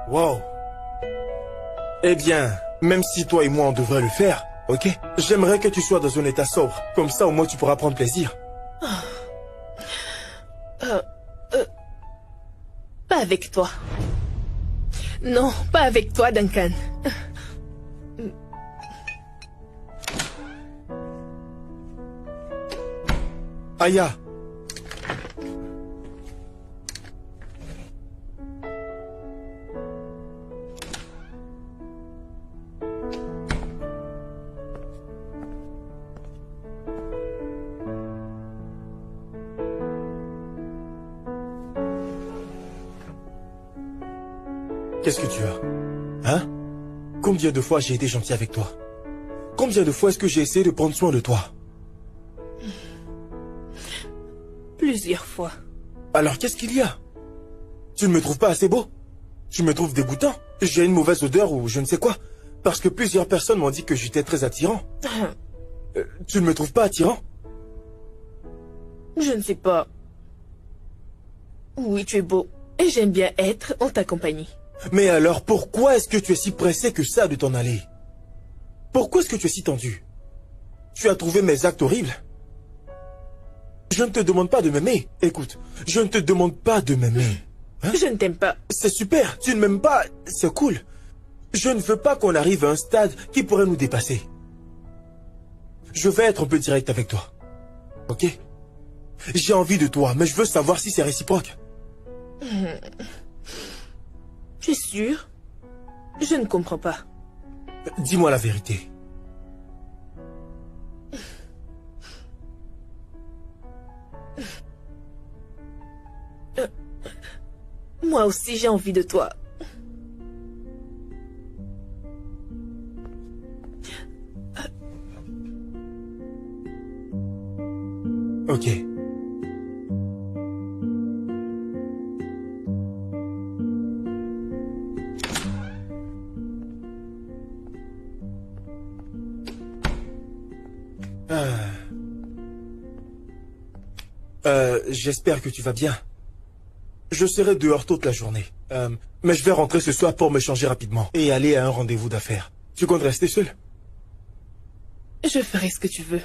Wow. Eh bien, même si toi et moi on devrait le faire, ok? J'aimerais que tu sois dans un état sobre. Comme ça, au moins, tu pourras prendre plaisir. Pas avec toi. Non, pas avec toi, Duncan. Aya. Qu'est-ce que tu as? Hein? Combien de fois j'ai été gentil avec toi? Combien de fois est-ce que j'ai essayé de prendre soin de toi? Plusieurs fois. Alors qu'est-ce qu'il y a? Tu ne me trouves pas assez beau? Tu me trouves dégoûtant? J'ai une mauvaise odeur ou je ne sais quoi? Parce que plusieurs personnes m'ont dit que j'étais très attirant. Tu ne me trouves pas attirant? Je ne sais pas. Oui, tu es beau. Et j'aime bien être en ta compagnie. Mais alors pourquoi est-ce que tu es si pressé que ça de t'en aller? Pourquoi est-ce que tu es si tendu? Tu as trouvé mes actes horribles? Je ne te demande pas de m'aimer. Écoute, je ne te demande pas de m'aimer. Hein? Je ne t'aime pas. C'est super, tu ne m'aimes pas, c'est cool. Je ne veux pas qu'on arrive à un stade qui pourrait nous dépasser. Je vais être un peu direct avec toi. Ok? J'ai envie de toi, mais je veux savoir si c'est réciproque. Tu es sûr? Je ne comprends pas. Dis-moi la vérité. Moi aussi, j'ai envie de toi. Ok. J'espère que tu vas bien. Je serai dehors toute la journée. Mais je vais rentrer ce soir pour me changer rapidement et aller à un rendez-vous d'affaires. Tu comptes rester seul? Je ferai ce que tu veux.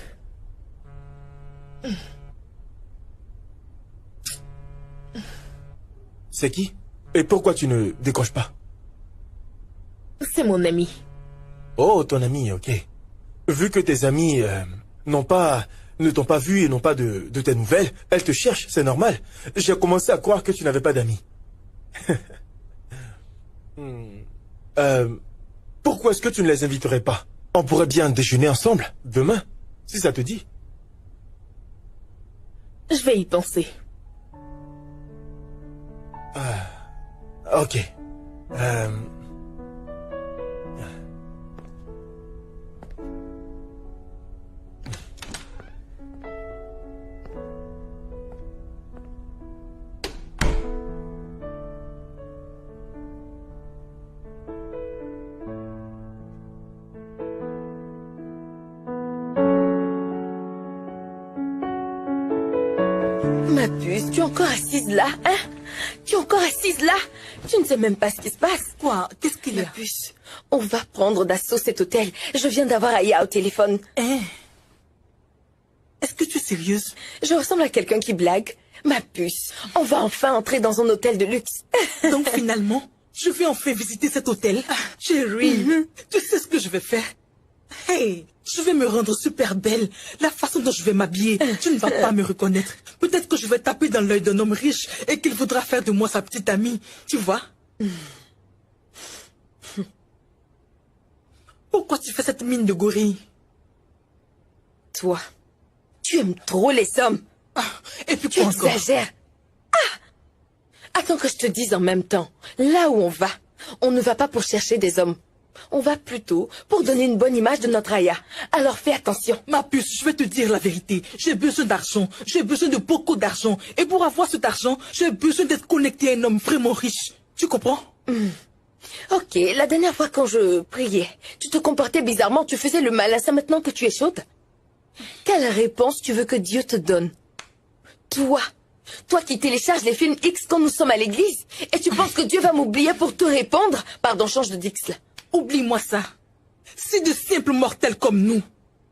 C'est qui? Et pourquoi tu ne décroches pas? C'est mon ami. Oh, ton ami, ok. Vu que tes amis ne t'ont pas vu et n'ont pas de tes nouvelles, elles te cherchent, c'est normal. J'ai commencé à croire que tu n'avais pas d'amis. Pourquoi est-ce que tu ne les inviterais pas? On pourrait bien déjeuner ensemble, demain, si ça te dit. Je vais y penser. Ok. Ma puce, tu es encore assise là, hein? Tu es encore assise là? Tu ne sais même pas ce qui se passe. Quoi? Qu'est-ce qu'il y Ma a? puce, on va prendre d'assaut cet hôtel. Je viens d'avoir Aya au téléphone. Hein? Est-ce que tu es sérieuse? Je ressemble à quelqu'un qui blague. Ma puce, on va enfin entrer dans un hôtel de luxe. Donc finalement, je vais enfin visiter cet hôtel. Chérie, tu sais ce que je vais faire? Hey, je vais me rendre super belle. La façon dont je vais m'habiller, tu ne vas pas me reconnaître. Peut-être que je vais taper dans l'œil d'un homme riche et qu'il voudra faire de moi sa petite amie. Tu vois? Pourquoi tu fais cette mine de gorille? Toi, tu aimes trop les hommes. Et puis Tu quoi encore? exagères. Attends que je te dise en même temps. Là où on ne va pas pour chercher des hommes. On va plutôt pour donner une bonne image de notre Aya. Alors fais attention. Ma puce, je vais te dire la vérité. J'ai besoin d'argent. J'ai besoin de beaucoup d'argent. Et pour avoir cet argent, j'ai besoin d'être connecté à un homme vraiment riche. Tu comprends? Ok, la dernière fois quand je priais, tu te comportais bizarrement, tu faisais le malin. Ça maintenant que tu es chaude? Quelle réponse tu veux que Dieu te donne? Toi, Toi qui télécharges les films X quand nous sommes à l'église, et tu penses que Dieu va m'oublier pour te répondre? Pardon, change de Dix là. Oublie-moi ça. Si de simples mortels comme nous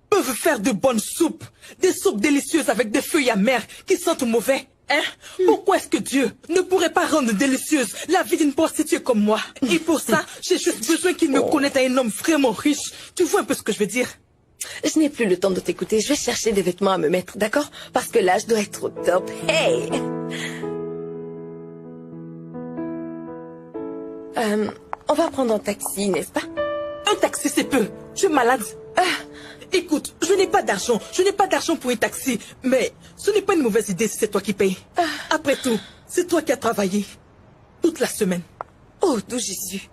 peuvent faire de bonnes soupes, des soupes délicieuses avec des feuilles amères qui sentent mauvais, hein? Pourquoi est-ce que Dieu ne pourrait pas rendre délicieuse la vie d'une prostituée comme moi? Et pour ça, j'ai juste besoin qu'il me connecte à un homme vraiment riche. Tu vois un peu ce que je veux dire? Je n'ai plus le temps de t'écouter, je vais chercher des vêtements à me mettre, d'accord? Parce que là, je dois être au top. Hey! On va prendre un taxi, n'est-ce pas? Un taxi, c'est peu. Tu es malade. Écoute, je n'ai pas d'argent. Je n'ai pas d'argent pour un taxi. Mais ce n'est pas une mauvaise idée si c'est toi qui payes. Après tout, c'est toi qui as travaillé toute la semaine. Oh, doux Jésus.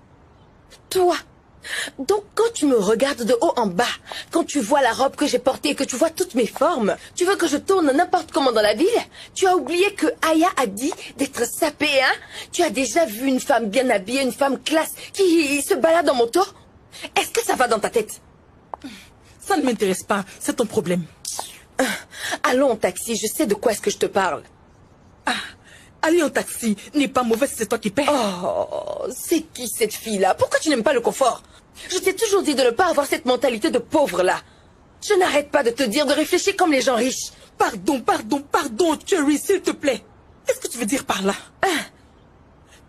Toi. Donc, quand tu me regardes de haut en bas, quand tu vois la robe que j'ai portée et que tu vois toutes mes formes, tu veux que je tourne n'importe comment dans la ville? Tu as oublié que Aya a dit d'être sapée, hein? Tu as déjà vu une femme bien habillée, une femme classe qui se balade en moto? Est-ce que ça va dans ta tête? Ça ne m'intéresse pas, c'est ton problème. Allons en taxi, je sais de quoi est-ce que je te parle. Aller en taxi n'est pas mauvais si c'est toi qui paies. Oh, c'est qui cette fille-là? Pourquoi tu n'aimes pas le confort? Je t'ai toujours dit de ne pas avoir cette mentalité de pauvre-là. Je n'arrête pas de te dire de réfléchir comme les gens riches. Pardon, Cherry, s'il te plaît. Qu'est-ce que tu veux dire par là?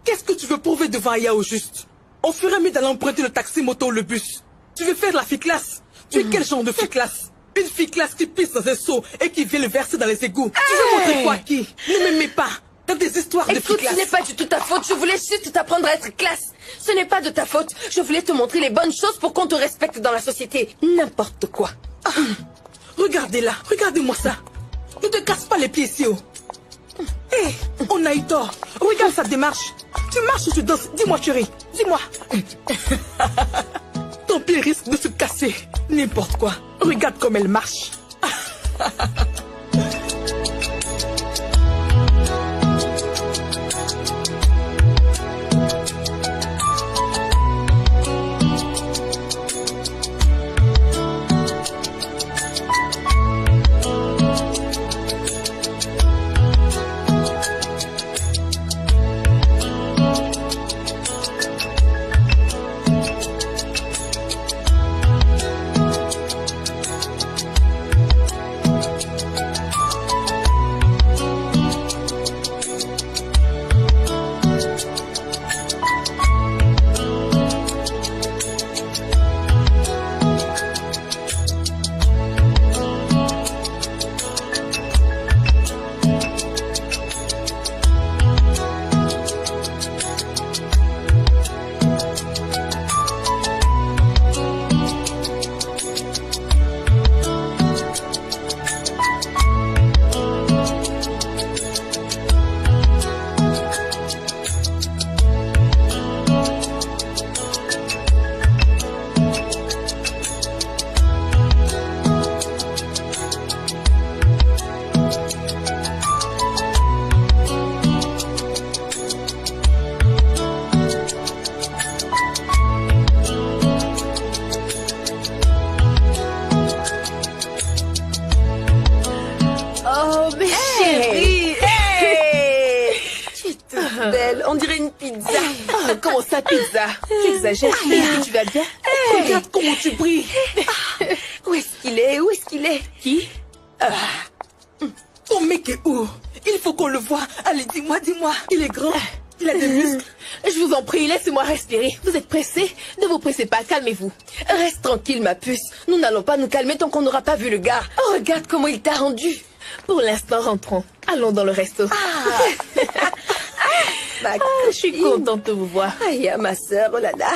Qu'est-ce que tu veux prouver devant Aya au juste? On ferait mieux d'aller emprunter le taxi, moto ou le bus. Tu veux faire de la fille classe? Tu es quel genre de fille classe? Une fille classe qui pisse dans un seau et qui vient le verser dans les égouts. Tu veux montrer quoi à qui? Ne m'aimez pas. T'as des histoires de fille classe. Écoute, ce n'est pas du tout ta faute. Je voulais juste t'apprendre à être classe. Ce n'est pas de ta faute. Je voulais te montrer les bonnes choses pour qu'on te respecte dans la société. N'importe quoi. Regardez-la. Regardez-moi ça. Ne te casse pas les pieds ici, oh. Hé, on a eu tort. Regarde sa démarche. Tu marches ou tu danses? Dis-moi, chérie. Dis-moi. Ton pied risque de se casser. N'importe quoi. Regarde comme elle marche. On dirait une pizza. Oh, comment ça, pizza? Tu exagères. Tu vas bien? Regarde comment tu brilles. Où est-ce qu'il est? Où est-ce qu'il est? Qui? Ton mec est où? Il faut qu'on le voie. Allez, dis-moi. Il est grand. Il a des muscles. Je vous en prie, laissez-moi respirer. Vous êtes pressé? Ne vous pressez pas, calmez-vous. Reste tranquille, ma puce. Nous n'allons pas nous calmer tant qu'on n'aura pas vu le gars. Oh, regarde comment il t'a rendu. Pour l'instant, rentrons. Allons dans le resto. Je suis contente de vous voir. Aïe, ma sœur, oh là là.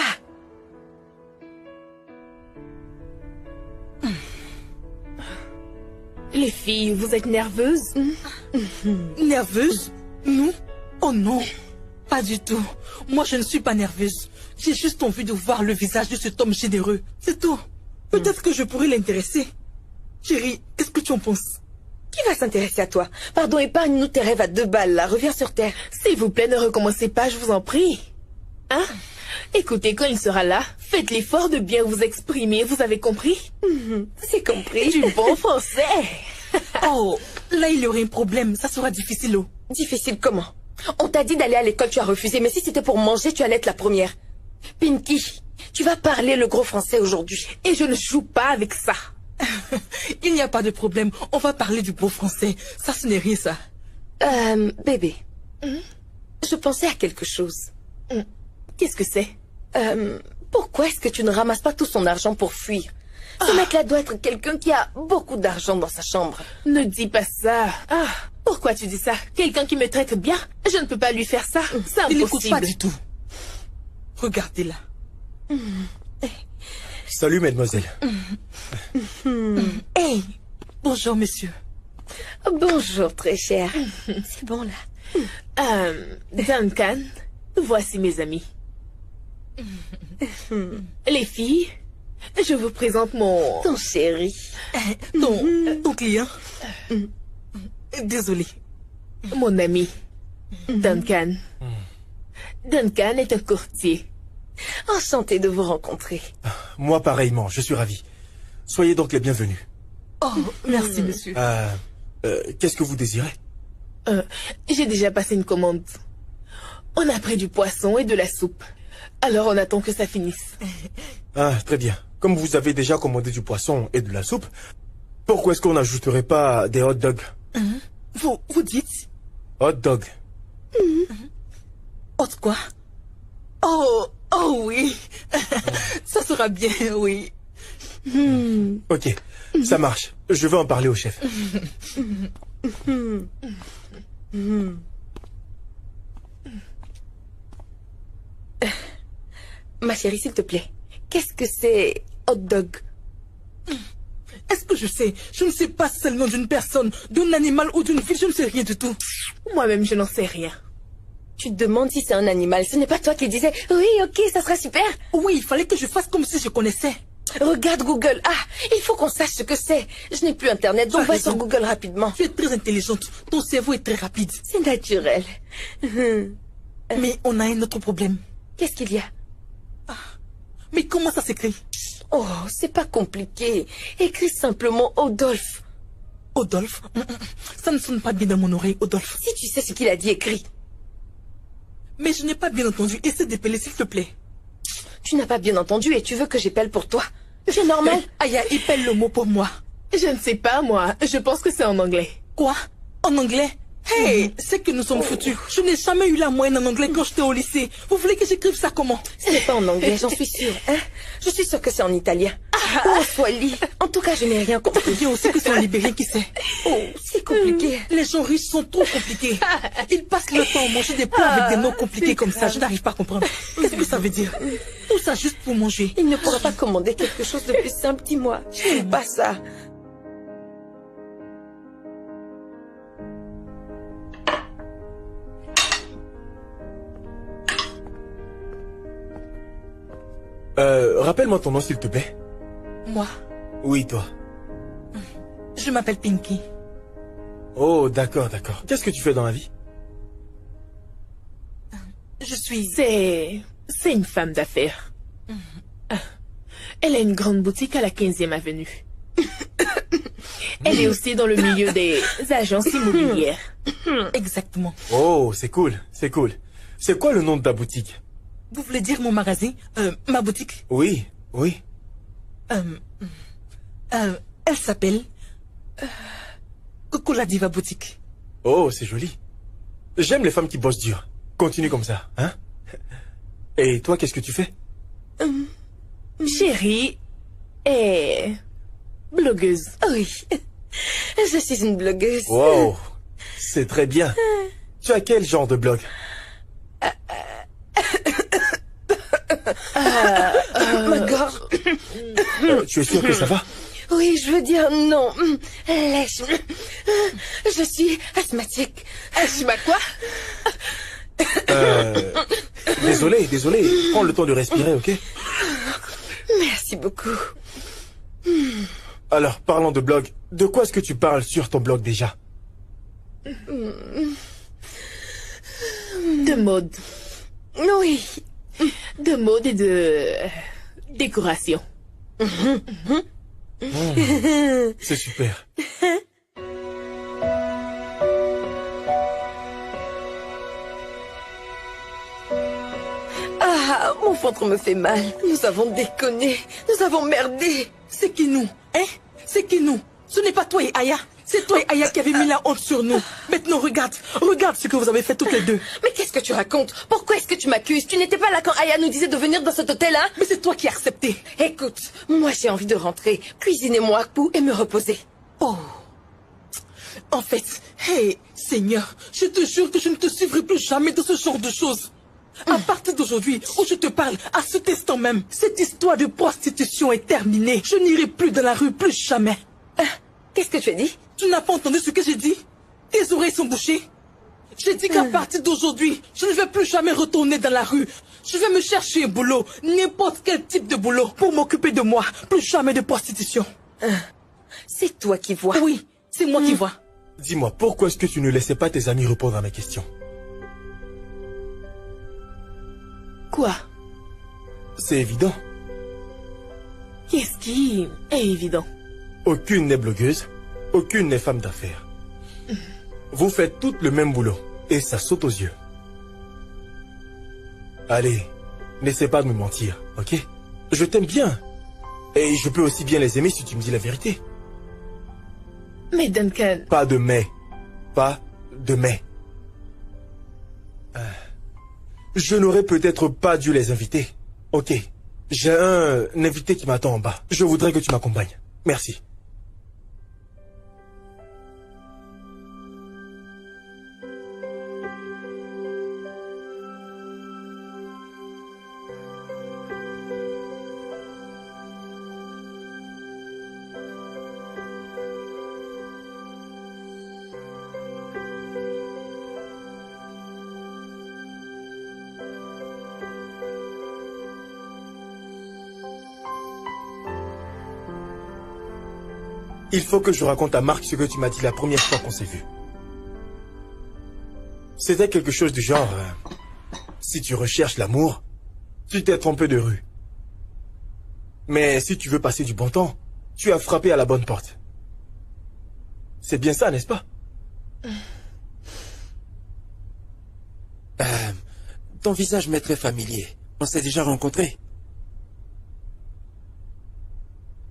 Les filles, vous êtes nerveuses? Nerveuse? Nous? Oh non, pas du tout. Moi, je ne suis pas nerveuse. J'ai juste envie de voir le visage de cet homme généreux. C'est tout. Peut-être que je pourrais l'intéresser. Chérie, qu'est-ce que tu en penses? Qui va s'intéresser à toi? Pardon, épargne-nous tes rêves à 2 balles, là. Reviens sur terre. S'il vous plaît, ne recommencez pas, je vous en prie. Hein? Écoutez, quand il sera là, faites l'effort de bien vous exprimer, vous avez compris? C'est compris. Du bon français. Oh, là, il y aurait un problème. Ça sera difficile, oh. Difficile comment? On t'a dit d'aller à l'école, tu as refusé, mais si c'était pour manger, tu allais être la première. Pinky, tu vas parler le gros français aujourd'hui. Et je ne joue pas avec ça. Il n'y a pas de problème. On va parler du beau français. Ça, ce n'est rien, ça. Bébé. Je pensais à quelque chose. Qu'est-ce que c'est? Pourquoi est-ce que tu ne ramasses pas tout son argent pour fuir? Ce mec-là doit être quelqu'un qui a beaucoup d'argent dans sa chambre. Ne dis pas ça. Ah, pourquoi tu dis ça? Quelqu'un qui me traite bien, je ne peux pas lui faire ça. C'est Il n'écoute pas impossible. du tout. Regardez-là. Salut, mademoiselle. Hey, bonjour, monsieur. Bonjour, très cher. C'est bon, là. Duncan, voici mes amis. Les filles, je vous présente mon... Ton chéri. Ton client. Désolé. mon ami, Duncan. Duncan est un courtier. Enchanté de vous rencontrer. Moi, pareillement, je suis ravi. Soyez donc les bienvenus. Oh, merci, monsieur. Qu'est-ce que vous désirez? J'ai déjà passé une commande. On a pris du poisson et de la soupe. Alors on attend que ça finisse. Ah, très bien. Comme vous avez déjà commandé du poisson et de la soupe, pourquoi est-ce qu'on n'ajouterait pas des hot dogs? Vous dites? Hot dog. Hot quoi? Oh oui. Ça sera bien, oui. Ok, ça marche. Je vais en parler au chef. Ma chérie, s'il te plaît, qu'est-ce que c'est hot dog? Est-ce que je sais? Je ne sais pas si c'est le nom d'une personne, d'un animal ou d'une ville, je ne sais rien du tout. Moi-même, je n'en sais rien. Tu te demandes si c'est un animal. Ce n'est pas toi qui disais « Oui, ok, ça sera super ». Oui, il fallait que je fasse comme si je connaissais. Regarde Google. Ah, il faut qu'on sache ce que c'est. Je n'ai plus Internet, donc Tu as va raison. sur Google rapidement. Tu es très intelligente. Ton cerveau est très rapide. C'est naturel. Mais on a un autre problème. Qu'est-ce qu'il y a? Mais comment ça s'écrit? Oh, c'est pas compliqué. Écris simplement Odolphe. Odolphe? Ça ne sonne pas bien dans mon oreille, Odolphe. Si tu sais ce qu'il a dit, écris. Mais je n'ai pas bien entendu. Essaie d'épeler, s'il te plaît. Tu n'as pas bien entendu et tu veux que j'épelle pour toi. C'est normal. Aya, épelle le mot pour moi. Je ne sais pas, moi. Je pense que c'est en anglais. Quoi? En anglais? Hey, c'est que nous sommes foutus. Je n'ai jamais eu la moyenne en anglais quand j'étais au lycée. Vous voulez que j'écrive ça comment? Ce n'est pas en anglais, j'en suis sûre. Hein? Je suis sûre que c'est en italien. Oh, Swahili. En tout cas, je n'ai rien compris. Il y a aussi que c'est en libérien qui sait. Oh, c'est compliqué. Les gens riches sont trop compliqués. Ils passent leur temps à manger des plats avec des noms compliqués comme ça. Je n'arrive pas à comprendre. Qu'est-ce que ça veut dire? Tout ça juste pour manger. Il ne pourra pas commander quelque chose de plus simple, dis-moi. Je n'aime pas ça. Rappelle-moi ton nom, s'il te plaît. Moi, Oui, toi. je m'appelle Pinky. Oh, d'accord, d'accord. Qu'est-ce que tu fais dans la vie? Je suis... C'est une femme d'affaires. Elle a une grande boutique à la 15e avenue. Elle est aussi dans le milieu des agences immobilières. Exactement. Oh, c'est cool, c'est cool. C'est quoi le nom de ta boutique? Vous voulez dire mon magasin? Ma boutique? Oui, oui. Elle s'appelle... Coco la Diva Boutique. Oh, c'est joli. J'aime les femmes qui bossent dur. Continue comme ça, hein? Et toi, qu'est-ce que tu fais? Chérie est blogueuse. Oui. Je suis une blogueuse. Wow, c'est très bien. Tu as quel genre de blog? Ma gorge. Tu es sûr que ça va? Oui, je veux dire non. Lèche. Je suis asthmatique. Ashima quoi? Désolé, désolé. Prends le temps de respirer, ok? Merci beaucoup. Alors, parlons de blog. De quoi est-ce que tu parles sur ton blog déjà? De mode. Oui. De mode et de décoration. C'est super. Ah, mon ventre me fait mal. Nous avons déconné. Nous avons merdé. C'est qui nous? Hein? C'est qui nous? Ce n'est pas toi et Aya. C'est toi et Aya qui avez mis la honte sur nous. Maintenant, regarde. Regarde ce que vous avez fait toutes les deux. Mais qu'est-ce que tu racontes? Pourquoi est-ce que tu m'accuses? Tu n'étais pas là quand Aya nous disait de venir dans cet hôtel, hein? Mais c'est toi qui as accepté. Écoute, moi j'ai envie de rentrer, cuisiner mon akpou et me reposer. Oh. En fait, hey, Seigneur, je te jure que je ne te suivrai plus jamais de ce genre de choses. À partir d'aujourd'hui, où je te parle, à cet instant même, cette histoire de prostitution est terminée. Je n'irai plus dans la rue, plus jamais. Qu'est-ce que tu as dit? Tu n'as pas entendu ce que j'ai dit? Tes oreilles sont bouchées? J'ai dit qu'à partir d'aujourd'hui, je ne vais plus jamais retourner dans la rue. Je vais me chercher un boulot, n'importe quel type de boulot, pour m'occuper de moi. Plus jamais de prostitution. C'est toi qui vois. Oui, c'est moi qui vois. Dis-moi, pourquoi est-ce que tu ne laissais pas tes amis répondre à mes questions? Quoi? C'est évident. Qu'est-ce qui est évident? Aucune n'est blogueuse, aucune n'est femme d'affaires. Vous faites toutes le même boulot, et ça saute aux yeux. Allez, n'essaie pas de me mentir, ok? Je t'aime bien. Et je peux aussi bien les aimer si tu me dis la vérité. Mais Duncan... Pas de mais. Pas de mais. Je n'aurais peut-être pas dû les inviter. Ok. J'ai un invité qui m'attend en bas. Je voudrais que tu m'accompagnes. Merci. Il faut que je raconte à Marc ce que tu m'as dit la première fois qu'on s'est vu. C'était quelque chose du genre... si tu recherches l'amour, tu t'es trompé de rue. Mais si tu veux passer du bon temps, tu as frappé à la bonne porte. C'est bien ça, n'est-ce pas? Ton visage m'est très familier. On s'est déjà rencontrés.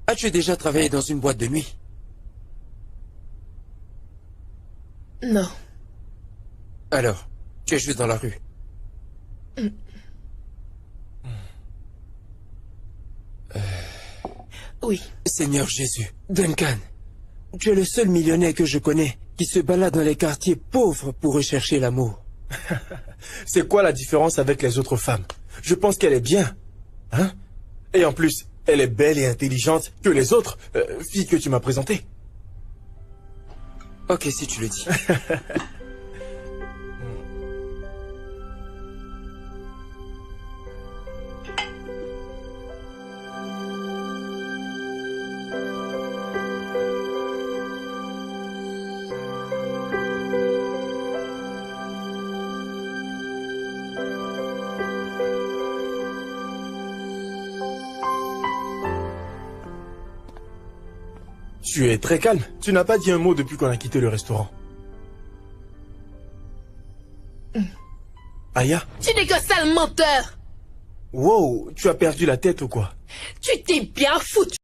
As-tu déjà travaillé dans une boîte de nuit? Non. Alors, tu es juste dans la rue. Oui. Seigneur Jésus, Duncan, tu es le seul millionnaire que je connais qui se balade dans les quartiers pauvres pour rechercher l'amour. C'est quoi la différence avec les autres femmes? Je pense qu'elle est bien. Hein? Et en plus, elle est belle et intelligente que les autres filles que tu m'as présentées. Ok, si tu le dis. Tu es très calme. Tu n'as pas dit un mot depuis qu'on a quitté le restaurant. Aya? Tu n'es qu'un sale menteur. Wow, tu as perdu la tête ou quoi? Tu t'es bien foutu.